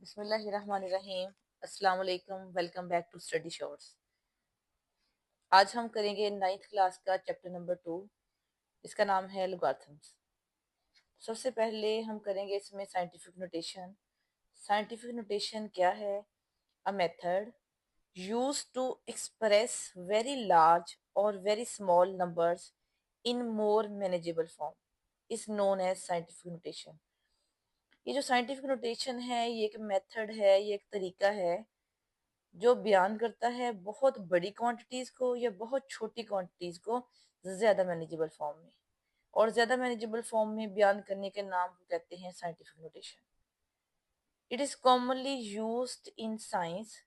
बिस्मिल्लाहिर्रहमानिर्रहीम। अस्सलाम वालेकुम। Welcome back to study shorts. आज हम करेंगे नाइन्थ क्लास का चैप्टर नंबर 2। इसका नाम है लॉगरिथम्स। सबसे पहले हम करेंगे इसमें साइंटिफिक नोटेशन। साइंटिफिक नोटेशन क्या है? A method used to express very large और very small numbers in more manageable form is known as scientific notation. ये जो साइंटिफिक नोटेशन है ये एक मेथड है, ये एक तरीका है जो बयान करता है बहुत बड़ी क्वांटिटीज को या बहुत छोटी क्वांटिटीज को ज्यादा मैनेजेबल फॉर्म में, और ज्यादा मैनेजेबल फॉर्म में बयान करने के नाम को कहते हैं scientific notation. It is commonly used in science.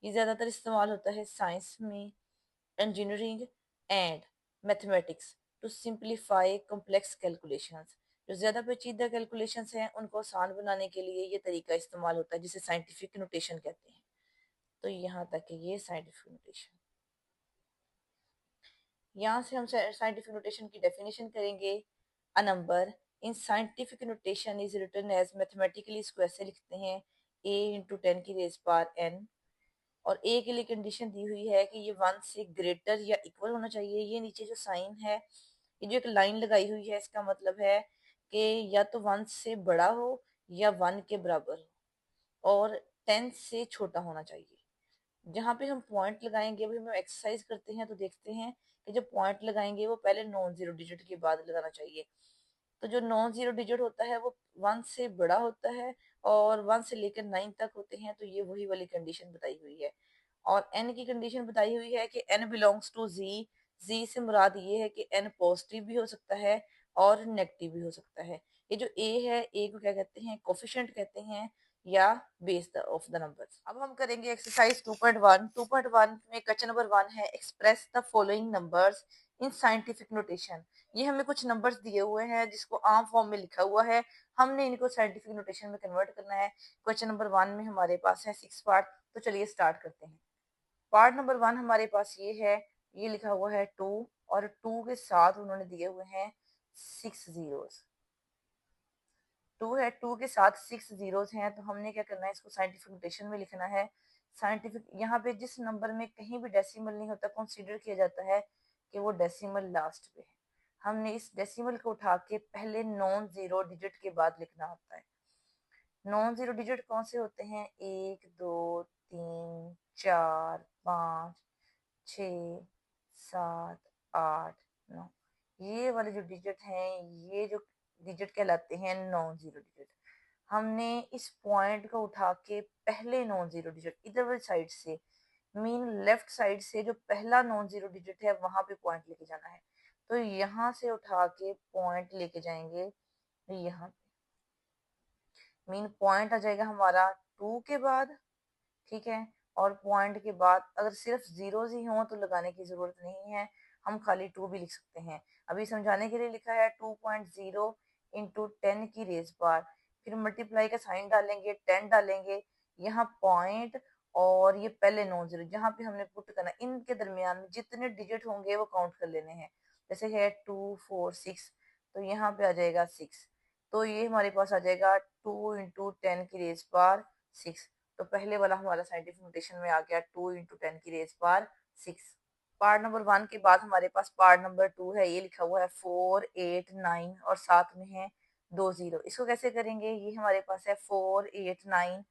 ये ज्यादातर इस्तेमाल होता है साइंस में, engineering and mathematics to simplify complex calculations. जो ज्यादा पेचीदा कैलकुलेशंस हैं उनको आसान बनाने के लिए ये तरीका इस्तेमाल होता है जिसे साइंटिफिक नोटेशन कहते हैं। तो यहाँ तक है ये साइंटिफिक नोटेशन। यहाँ से हम साइंटिफिक नोटेशन की डेफिनेशन करेंगे। A number in scientific notation is written as mathematically, इसको ऐसे लिखते हैं a इंटू 10 की रेज पावर n। और a के लिए कंडीशन दी हुई है कि ये 1 से ग्रेटर या इक्वल होना चाहिए। ये नीचे जो साइन है, ये जो एक लाइन लगाई हुई है, इसका मतलब है कि या तो 1 से बड़ा हो या 1 के बराबर हो, और 10 से छोटा होना चाहिए। जहाँ पे हम पॉइंट लगाएंगे, अभी हम एक्सरसाइज करते हैं तो देखते हैं कि जो पॉइंट लगाएंगे वो पहले नॉन जीरो डिजिट के बाद लगाना चाहिए। तो जो नॉन जीरो डिजिट होता है वो 1 से बड़ा होता है और 1 से लेकर 9 तक होते हैं। तो ये वही वाली कंडीशन बताई हुई है। और n की कंडीशन बताई हुई है कि n belongs to z। z से मुराद ये है कि n पॉजिटिव भी हो सकता है और नेगेटिव भी हो सकता है। ये जो a है, a को क्या कहते हैं? कोफिशिएंट कहते हैं या बेस ऑफ द नंबर्स। अब हम करेंगे एक्सरसाइज 2.1। 2.1 में क्वेश्चन नंबर 1 है express the following numbers in scientific notation. ये हमें कुछ नंबर्स दिए हुए हैं जिसको आम फॉर्म में लिखा हुआ है, हमने इनको साइंटिफिक नोटेशन में कन्वर्ट करना है। क्वेश्चन नंबर 1 में हमारे पास है 6 पार्ट। तो चलिए स्टार्ट करते हैं। पार्ट नंबर 1 हमारे पास ये है, ये लिखा हुआ है 2, और 2 के साथ उन्होंने दिए हुए हैं 6 जीरोस। 2 है, 2 के साथ 6 जीरोस हैं, तो हमने क्या करना है, इसको साइंटिफिक नोटेशन में लिखना है। साइंटिफिक यहाँ पे जिस नंबर में कहीं भी डेसिमल नहीं होता, कंसीडर किया जाता है कि वो डेसिमल लास्ट पे है। हमने इस डेसिमल को उठा के पहले नॉन जीरो डिजिट के बाद लिखना होता है। नॉन जीरो डिजिट कौन से होते हैं? 1 2 3 4 5 6 7 8 9। ये वाले जो डिजिट हैं, ये जो डिजिट कहलाते हैं नॉन जीरो डिजिट। हमने इस पॉइंट को उठा के पहले नॉन जीरो डिजिट इधर वाली साइड से, मीन लेफ्ट साइड से, जो पहला नॉन जीरो डिजिट है वहां पे पॉइंट लेके जाना है। तो यहाँ से उठा के पॉइंट लेके जाएंगे यहाँ, मीन पॉइंट आ जाएगा हमारा 2 के बाद, ठीक है। और पॉइंट के बाद अगर सिर्फ जीरोस ही हों तो लगाने की जरूरत नहीं है, हम खाली 2 भी लिख सकते हैं। अभी समझाने के लिए लिखा है 2.0 इंटू 10 की रेज बार, फिर मल्टीप्लाई का साइन डालेंगे, 10 डालेंगे, यहाँ पॉइंट, और ये पहले नॉन जीरो जहाँ पे हमने पुट करना, इनके दरमियान में जितने डिजिट होंगे वो काउंट कर लेने हैं। जैसे है 2 4 6, तो यहाँ पे आ जाएगा 6। तो ये हमारे पास आ जाएगा 2 इंटू 10 की रेज पावर 6। तो पहले वाला हमारा साइंटिफिक नोटेशन में आ गया 2 इंटू 10 की रेज पावर 6। पार्ट नंबर 1 के बाद हमारे पास पार्ट नंबर 2 है, ये लिखा हुआ है 4 8 9 और साथ में है 2 जीरो। इसको कैसे करेंगे? ये हमारे पास है 4 8 9,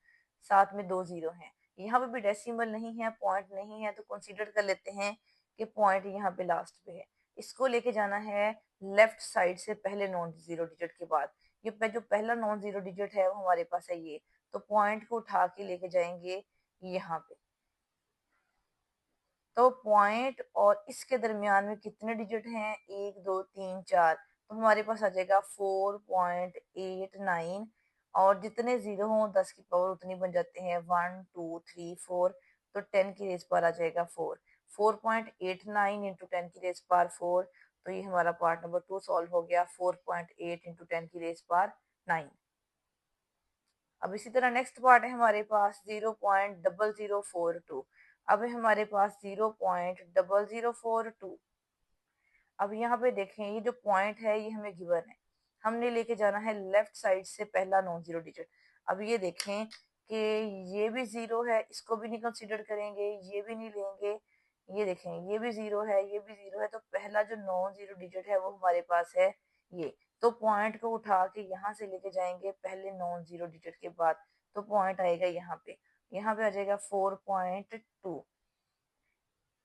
साथ में 2 जीरो हैं। यहाँ पे भी डेसिमल नहीं है, पॉइंट नहीं है, तो कंसीडर कर लेते हैं कि पॉइंट यहाँ पे लास्ट पे है। इसको लेके जाना है लेफ्ट साइड से पहले नॉन जीरो डिजिट के बाद। ये जो पहला नॉन जीरो डिजिट है वो हमारे पास है ये, तो पॉइंट को उठा के लेके जाएंगे यहाँ पे। तो पॉइंट और इसके दरमियान में कितने डिजिट हैं? 1 2 3 4, तो हमारे पास आ जाएगा 4.89। और जितने जीरो हों 10 की पावर उतनी बन जाते हैं, 1 2 3 4। तो 10 की रेज पर आ जाएगा 4। 4.89 इंटू 10 की रेज पार 4। तो ये हमारा पार्ट नंबर 2 सॉल्व हो गया। 4.8 इंटू 10 की रेज पार 9। अब इसी तरह नेक्स्ट पार्ट है हमारे पास 0.0042। अब है हमारे पास 0.0042। अब यहाँ पे देखें, ये जो पॉइंट है ये हमें गिवन है, हमने लेके जाना है लेफ्ट साइड से पहला नॉन जीरो डिजिट। अब ये देखें कि ये भी जीरो है, इसको भी नहीं कंसीडर करेंगे, ये भी नहीं लेंगे, ये देखें ये भी जीरो है, ये भी जीरो है, तो पहला जो नॉन जीरो डिजिट है वो हमारे पास है ये। तो पॉइंट को उठा के यहाँ से लेके जाएंगे पहले नॉन जीरो डिजिट के बाद, तो पॉइंट आएगा यहाँ पे आ जाएगा 4.2।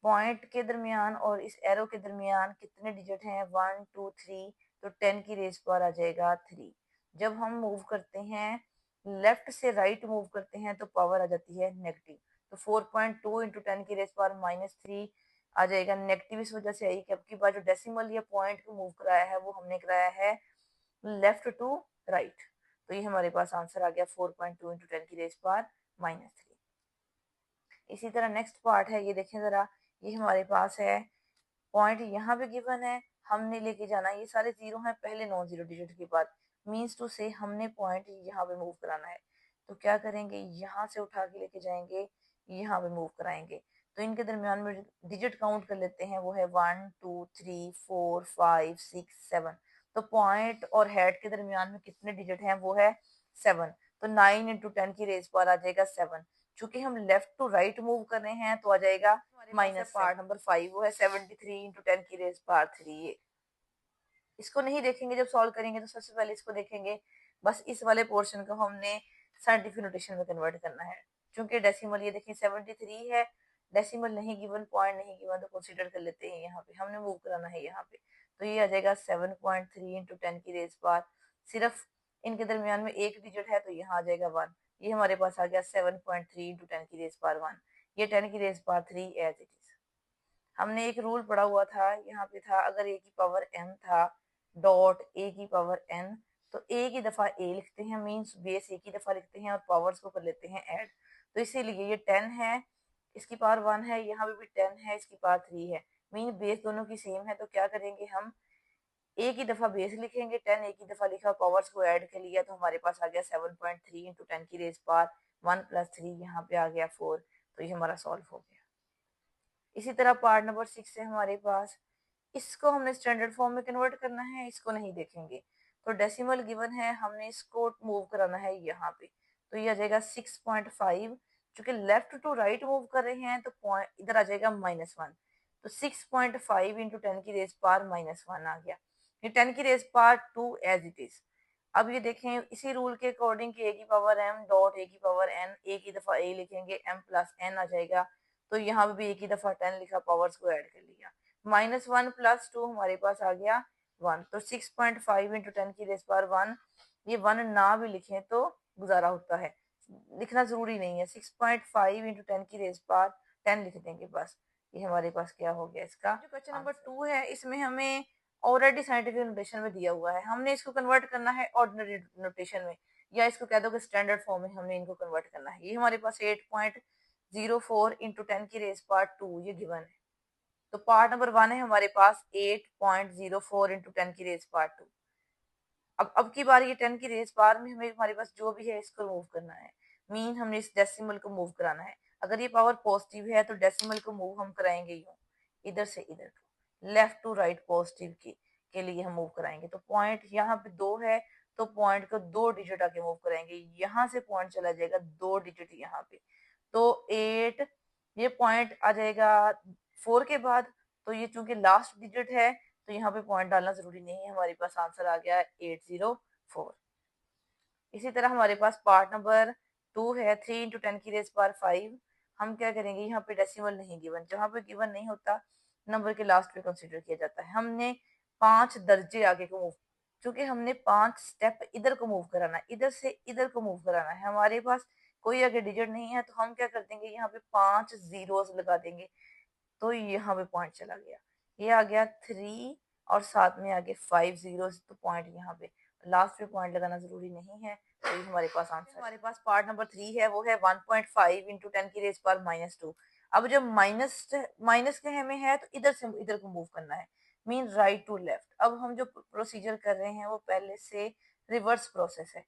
पॉइंट के दरमियान और इस एरो के दरमियान कितने डिजिट हैं, 1 2 3, तो 10 की रेस पर आ जाएगा 3। जब हम मूव करते हैं लेफ्ट से राइट मूव करते हैं तो पावर आ जाती है नेगेटिव। तो 4.2 इंटू 10 की रेस पर -3 आ जाएगा नेगेटिव। इस वजह से आई कि अब की बार जो डेसिमल या पॉइंट को मूव कराया है वो हमने कराया है लेफ्ट टू राइट। तो ये हमारे पास आंसर आ गया 4.2 इंटू 10 की रेस पर -3। इसी तरह नेक्स्ट पार्ट है, ये देखें जरा, ये हमारे पास है पॉइंट यहाँ पे गिवन है, हमने लेके जाना, ये सारे जीरो हैं पहले नॉन जीरो डिजिट के बाद, मीन्स टू से हमने पॉइंट यहाँ पे मूव कराना है। तो क्या करेंगे, यहाँ से उठा के लेके जाएंगे, यहाँ पे मूव कराएंगे। तो इनके दरमियान में डिजिट काउंट कर लेते हैं, वो है 1 2 3 4 5 6 7। तो पॉइंट और हेड के दरमियान में कितने डिजिट हैं, वो है 7। तो 9 इंटू 10 की रेस पर आ जाएगा 7। चूंकि हम लेफ्ट टू राइट मूव कर रहे हैं तो आ जाएगा माइनस। पार्ट नंबर 5 वो है 73 इंटू 10 की रेस पार 3। इसको नहीं देखेंगे, जब सॉल्व करेंगे तो सबसे पहले इसको देखेंगे। बस इस वाले पोर्शन को हमने साइंटिफिक नोटेशन में कन्वर्ट करना है। चूंकि डेसिमल ये देखिए 73 है, डेसिमल नहीं गिवन, पॉइंट नहीं गिवन, तो कंसीडर कर लेते हैं, यहाँ पे हमने मूव कराना है यहाँ पे। तो ये आ जाएगा 7.3 इंटू 10 की रेस पार। सिर्फ इनके दरमियान में एक डिजिट है तो यहाँ आ जाएगा 1। ये हमारे पास आ गया 7.3 इंटू 10 की रेस पार 1। ये 10 की raise power 3 as it is. हमने एक रूल पढ़ा हुआ था, यहाँ पे था अगर ए की पावर m था डॉट ए की पावर n, तो ए की दफा ए लिखते हैं, मीन्स बेस ए की दफा लिखते हैं और पावर्स को कर लेते हैं ऐड। तो इसीलिए ये 10 है, इसकी पावर 1 है, यहाँ पे भी 10 है, इसकी पावर 3 है, मीन बेस दोनों की सेम है। तो क्या करेंगे, हम ए की दफा बेस लिखेंगे, 10 ए की दफा लिखा, पावर्स को ऐड कर लिया, तो हमारे पास आ गया 7.3 इंटू 10 की रेस पावर 1 प्लस 3, यहाँ पे आ गया 4। तो ये हमारा सॉल्व हो गया। इसी तरह पार्ट नंबर 6 है हमारे पास, इसको हमने स्टैंडर्ड फॉर्म में कन्वर्ट करना है, इसको नहीं देखेंगे। तो डेसिमल गिवन है, हमने इसको मूव कराना है यहाँ पे। तो ये आ जाएगा 6.5। चूंकि लेफ्ट टू राइट मूव कर रहे हैं तो पॉइंट इधर आ जाएगा -1। तो 6.5 इंटू 10 की रेस पार -1 आ गया। ये 10 की raise power 2 as it is. अब ये देखें इसी रूल के अकॉर्डिंग कि ए की पावर m डॉट ए की पावर n, ए की दफा ए लिखेंगे, m प्लस n आ जाएगा। तो यहाँ पे भी एक ही दफा 10 लिखा, पावर्स को ऐड कर लिया, -1 प्लस 2 हमारे पास आ गया 1। तो 6.5 इंटू 10 की रेस पावर 1, ये 1 ना भी लिखें तो गुजारा होता है, लिखना जरूरी नहीं है। 6.5 इंटू 10 की रेस पावर 10 लिख देंगे बस। ये हमारे पास क्या हो गया इसका। जो क्वेश्चन नंबर 2 है, इसमें हमें ऑलरेडी साइंटिफिक नोटेशन में दिया हुआ है, हमने इसको कन्वर्ट करना है ऑर्डिनरी नोटेशन में, या इसको कह दो कि स्टैंडर्ड फॉर्म में हमने इनको कन्वर्ट करना है। ये हमारे पास 8.04 इंटू 10 की रेस पार्ट 2 ये गिवन है। तो पार्ट नंबर 1 है हमारे पास 8.04 इंटू 10 की रेस पार्ट 2। अब की बार ये 10 की रेस बार में हमें हमारे पास जो भी है इसको मूव करना है, मीन हमने इस डेसिमल को मूव कराना है। अगर ये पावर पॉजिटिव है तो डेसिमल को मूव हम कराएंगे यूं, इधर से इधर को, लेफ्ट टू राइट पॉजिटिव के लिए हम मूव कराएंगे। तो पॉइंट यहाँ पे 2 है, तो पॉइंट को 2 डिजिट आगे मूव कराएंगे, यहाँ से पॉइंट चला जाएगा 2 डिजिट यहाँ पे। तो 8, ये पॉइंट आ जाएगा 4 के बाद। तो ये चूंकि लास्ट डिजिट है तो यहाँ पे पॉइंट डालना जरूरी नहीं है, हमारे पास आंसर आ गया 804। इसी तरह हमारे पास पार्ट नंबर 2 है 3 इंटू 10 की रेस पावर 5। हम क्या करेंगे, यहाँ पे डेसिमल नहीं गिवन, जहाँ पे गिवन नहीं होता नंबर के लास्ट पे कंसीडर किया जाता है। हमने 5 दर्जे आगे को मूव, चूंकि हमने 5 स्टेप इधर को मूव कराना है, इधर से इधर को मूव कराना है, हमारे पास कोई आगे डिजिट नहीं है, तो हम क्या कर देंगे, यहाँ पे 5 जीरोस लगा देंगे। तो यहाँ पे पॉइंट चला गया, ये आ गया 3 और साथ में आगे 5 जीरो, तो पॉइंट यहाँ पे लास्ट पे पॉइंट लगाना जरूरी नहीं है। तो ये हमारे पास आंसर। हमारे पास पार्ट नंबर 3 है, वो है 1.5 इंटू 10 की रेस पर -2। अब जब माइनस माइनस के में है तो इधर से इधर को मूव करना है, मीन राइट टू लेफ्ट। अब हम जो प्रोसीजर कर रहे हैं वो पहले से रिवर्स प्रोसेस है।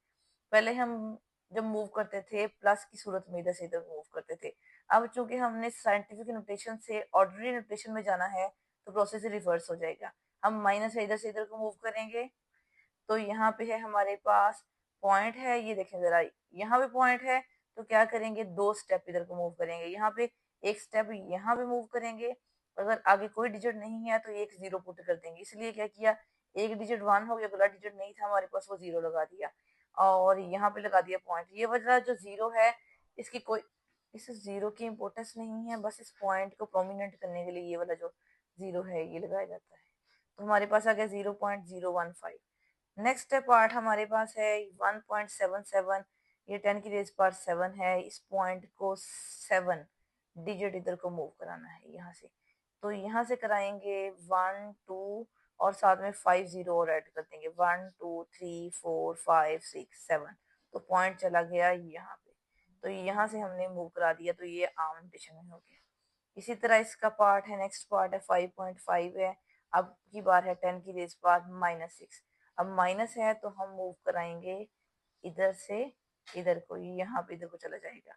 पहले हम जब मूव करते थे प्लस की सूरत में इधर से इधर मूव करते थे, अब चूंकि हमने साइंटिफिक नोटेशन से ऑर्डिनरी नोटेशन में जाना है तो प्रोसेस रिवर्स हो जाएगा। हम माइनस से इधर को मूव करेंगे, तो यहाँ पे है हमारे पास पॉइंट है, ये देखें जरा, यहाँ पे पॉइंट है, तो क्या करेंगे, 2 स्टेप इधर को मूव करेंगे, यहाँ पे 1 स्टेप यहाँ पे मूव करेंगे, अगर आगे कोई डिजिट नहीं है तो एक 0 पुट कर देंगे। इसलिए क्या किया, एक डिजिट 1 हो गया, अगला डिजिट नहीं था हमारे पास, वो 0 लगा दिया और यहाँ पे लगा दिया पॉइंट। ये वाला जो 0 है इसकी कोई इस 0 की इम्पोर्टेंस नहीं है, बस इस पॉइंट को प्रोमिनेंट करने के लिए ये वाला जो 0 है ये लगाया जाता है। तो हमारे पास आ गया 0.015। नेक्स्ट पार्ट हमारे पास है 1.77। ये 10⁻⁷ है। इस पॉइंट को 7 डिजिट इधर को मूव कराना है यहाँ से, तो यहाँ से कराएंगे 1 2 और साथ में 5 0 और ऐड कर देंगे, 1 2 3 4 5 6 7। तो पॉइंट चला गया यहाँ पे, तो यहाँ से हमने मूव करा दिया, तो ये आम नोटेशन में हो गया। इसी तरह इसका पार्ट है, नेक्स्ट पार्ट है 5.5 है। अब की बार है 10⁻⁻⁻6। अब माइनस है तो हम मूव कराएंगे इधर से इधर को, यहाँ पे इधर को चला जाएगा।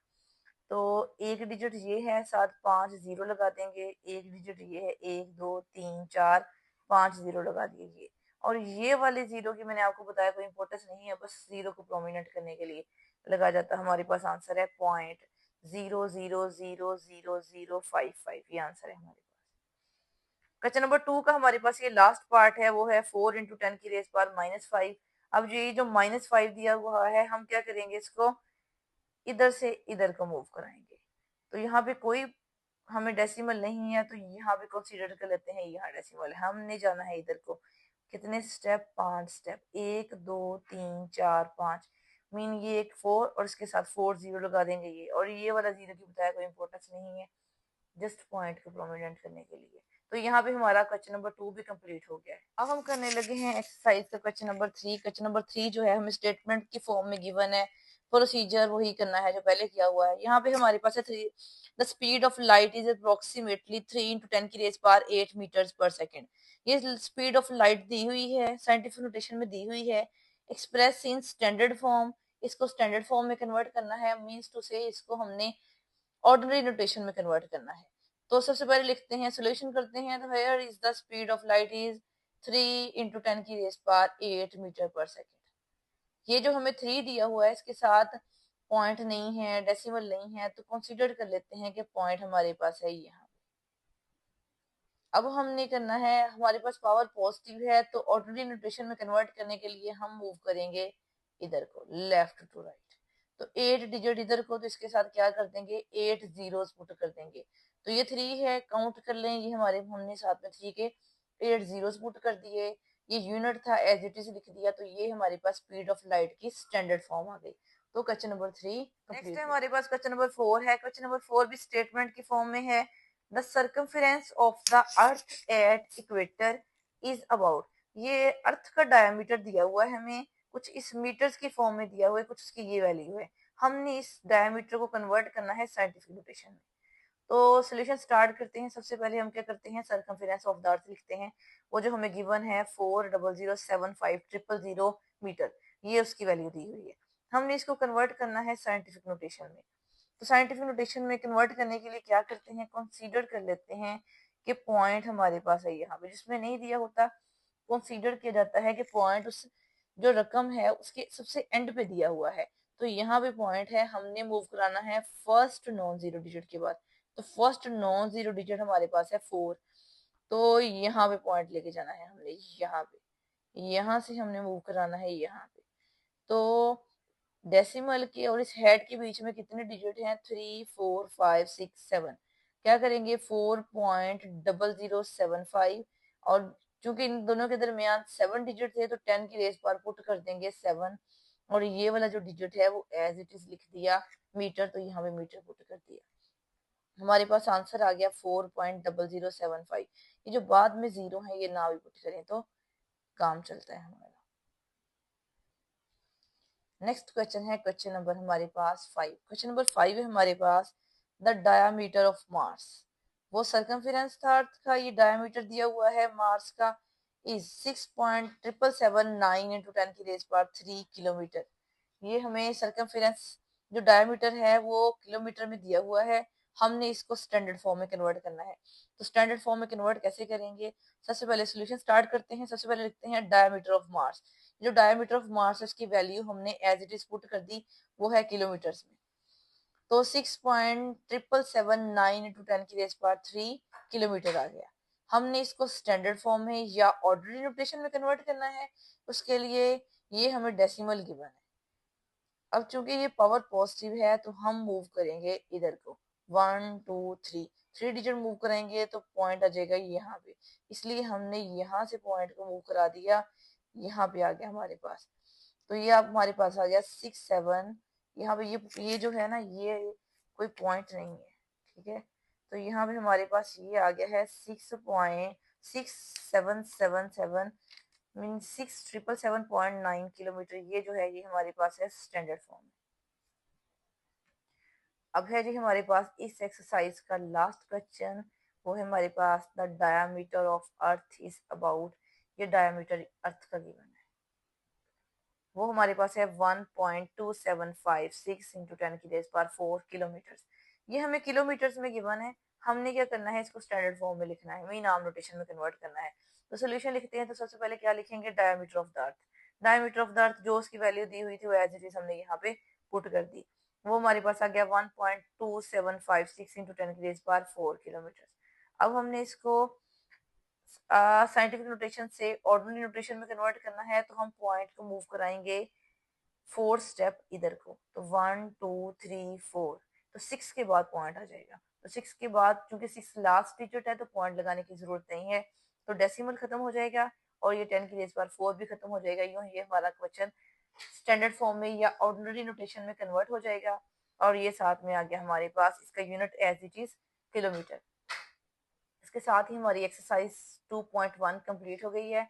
तो एक डिजिट ये है, साथ 5 0 लगा देंगे, एक डिजिट ये है, 1 2 3 4 5 0 लगा दिए ये। और ये वाले 0 की मैंने आपको बताया कोई इंपॉर्टेंस नहीं है, बस 0 को प्रोमिनेंट करने के लिए लगा जाता है। हमारे पास आंसर है 0.0000055, ये आंसर है हमारे पास। क्वेश्चन नंबर 2 का हमारे पास ये लास्ट पार्ट है, वो है 4 × 10⁻⁻5। अब ये जो -5 दिया हुआ है, हम क्या करेंगे, इसको इधर से इधर को मूव कराएंगे। तो यहाँ पे कोई हमें डेसिमल नहीं है, तो यहाँ पे कंसीडर कर लेते हैं यहाँ डेसिमल है। हमने जाना है इधर को, कितने स्टेप, 5 स्टेप, 1 2 3 4 5, मीन ये एक 4 और इसके साथ 4 0 लगा देंगे ये, और ये वाला 0 की बताया कोई इंपॉर्टेंस नहीं है, जस्ट पॉइंट को प्रोमिनेंट करने के लिए। तो यहाँ पे हमारा क्वेश्चन नंबर 2 भी कंप्लीट हो गया है। अब हम करने लगे हैं एक्सरसाइज का क्वेश्चन नंबर 3। क्वेश्चन नंबर 3 जो है हमें स्टेटमेंट की फॉर्म में गिवन है, प्रोसीजर वही करना है जो पहले किया हुआ है। यहाँ पे हमारे पास है 3, the speed of light is approximately 3 × 10⁸ meters per second. ये स्पीड ऑफ लाइट दी हुई है, साइंटिफिक नोटेशन में दी हुई है, एक्सप्रेस इन स्टैंडर्ड फॉर्म। इसको स्टैंडर्ड फॉर्म में कन्वर्ट करना है, मीन्स टू से इसको हमने ऑर्डिनरी नोटेशन में कन्वर्ट करना है। तो सबसे पहले लिखते हैं, सोल्यूशन करते हैं। तो here is the speed of light is 3 × 10⁸ meter per second. ये जो हमें 3 दिया हुआ है, इसके साथ पॉइंट नहीं है, डेसिमल नहीं है, तो कंसीडर कर लेते हैं कि पॉइंट हमारे पास है यहाँ। अब हमने करना है, हमारे पास पावर पॉजिटिव है, तो ऑर्डिनरी नोटेशन में कन्वर्ट करने के लिए हम मूव करेंगे इधर को, लेफ्ट टू राइट। तो 8 डिजिट इधर को, तो इसके साथ क्या कर देंगे, 8 जीरोस पुट कर देंगे। तो ये 3 है, काउंट कर लें, ये हमारे हमने साथ में 3 के 8 जीरोस पुट कर दिए। ये यूनिट था, एज इट इज लिख दिया। तो ये हमारे पास स्पीड ऑफ लाइट की स्टैंडर्ड फॉर्म आ गई। तो क्वेश्चन नंबर 3 नेक्स्ट है हमारे पास क्वेश्चन नंबर 4 है। क्वेश्चन नंबर 4 भी स्टेटमेंट की फॉर्म में है। The circumference of the earth at equator is about. ये अर्थ का डायमीटर दिया हुआ है हमें, कुछ इस मीटर्स की फॉर्म में दिया हुआ है, कुछ उसकी ये वैल्यू है। हमने इस डायमीटर को कन्वर्ट करना है साइंटिफिक नोटेशन में। तो सोल्यूशन स्टार्ट करते हैं। सबसे पहले हम क्या करते हैं, सर्कमफेरेंस ऑफ द अर्थ लिखते हैं। वो जो हमें गिवन है 4,007,5,000 मीटर, ये उसकी वैल्यू दी हुई है। हमने इसको कन्वर्ट करना है साइंटिफिक नोटेशन में। तो साइंटिफिक नोटेशन में कन्वर्ट करने के लिए क्या करते हैं, कंसीडर कर लेते हैं कि पॉइंट हमारे पास है यहाँ पे, जिसमें नहीं दिया होता कंसीडर किया जाता है कि पॉइंट उस जो रकम है उसके सबसे एंड पे दिया हुआ है। तो यहाँ पे पॉइंट है, हमने मूव कराना है फर्स्ट नॉन जीरो डिजिट के बाद। तो फर्स्ट नॉन जीरो डिजिट हमारे पास है 4, तो यहाँ पे पॉइंट लेके जाना है हमने, यहाँ पे, यहाँ से हमने मूव कराना है यहाँ पे। तो डेसिमल के और इस हेड के बीच में कितने डिजिट हैं, 3 4 5 6 7। क्या करेंगे, 4.0075, और चूंकि इन दोनों के दरमियान 7 डिजिट थे, तो 10 की रेस पर पुट कर देंगे 7, और ये वाला जो डिजिट है वो एज इट इज लिख दिया मीटर, तो यहाँ पे मीटर पुट कर दिया। हमारे पास आंसर आ गया 4.0075। ये जो बाद में 0 है ये ना भी पुट करें तो काम चलता है हमारा। नेक्स्ट क्वेश्चन है क्वेश्चन नंबर हमारे पास 5। क्वेश्चन नंबर 5 है हमारे पास, द डायामीटर ऑफ मार्स। वो सर्कमफेरेंस था अर्थ का, ये डायामीटर दिया हुआ है मार्स का, इज 6.7779 × 10⁻³ किलोमीटर। ये हमें सर्कमफेरेंस जो डायमीटर है वो किलोमीटर में दिया हुआ है, हमने इसको स्टैंडर्ड फॉर्म में कन्वर्ट करना है। तो स्टैंडर्ड फॉर्म में कन्वर्ट कैसे करेंगे, सबसे पहले सॉल्यूशन स्टार्ट करते हैं। सबसे पहले लिखते हैं डायमीटर ऑफ मार्स। जो डायमीटर ऑफ मार्स है उसकी वैल्यू हमने एज इट इज पुट कर दी, वो है किलोमीटर्स में। तो 6.777 इंटू 10⁻³ किलोमीटर आ गया। हमने इसको स्टैंडर्ड फॉर्म में या ऑर्डिनरी नोटेशन में कन्वर्ट करना है, उसके लिए ये हमें डेसिमल गिवन है। अब चूंकि ये पावर पॉजिटिव है तो हम मूव करेंगे इधर को, 1 2 3 3 डिजिट मूव करेंगे तो पॉइंट आ जाएगा यहाँ पे, इसलिए हमने यहाँ से पॉइंट को मूव करा दिया, यहाँ पे आ गया हमारे पास। तो ये अब हमारे पास आ गया 6 7। यहाँ पे ये जो है ना, ये कोई पॉइंट नहीं है, ठीक है। तो यहाँ पे हमारे पास ये आ गया है 6.6777 मीन 6,777.9 किलोमीटर। ये जो है ये हमारे पास है स्टैंडर्ड फॉर्म। अब है जी हमारे पास इस एक्सरसाइज का लास्ट क्वेश्चन, वो है हमारे पास the diameter of earth is about. ये डायमीटर अर्थ का गिवन है, वो हमारे पास है 1.2756 इंटू 10⁻⁴ किलोमीटर। ये हमें किलोमीटर्स में गिवन है। हमने क्या करना है, इसको स्टैंडर्ड फॉर्म में लिखना है, मीन आर्म नोटेशन में कन्वर्ट करना है। तो सोल्यूशन लिखते हैं तो सबसे पहले क्या लिखेंगे, diameter of the earth. Diameter of the earth जो उसकी वैल्यू दी हुई थी वो एज इट इज हमने यहाँ पे पुट कर दी, वो हमारे पास आ गया 1.2756 इंटू 10⁻⁴ किलोमीटर। अब हमने इसको साइंटिफिक नोटेशन से ऑर्डिनरी नोटेशन में कन्वर्ट करना है, तो हम पॉइंट को मूव कराएंगे 4 स्टेप इधर को, तो 1 2 3 4। तो 6 के बाद पॉइंट आ जाएगा। तो 6 के बाद चूंकि 6 लास्ट डिजिट है तो पॉइंट लगाने की जरूरत नहीं है, तो डेसिमल खत्म हो जाएगा और ये 10⁻⁴ भी खत्म हो जाएगा। यूं ये हमारा क्वेश्चन स्टैंडर्ड फॉर्म में या ऑर्डिनरी नोटेशन में कन्वर्ट हो जाएगा। और ये साथ में आ गया हमारे पास इसका unit as it is kilometre. इसके साथ ही हमारी एक्सरसाइज 2.1 कंप्लीट हो गई है।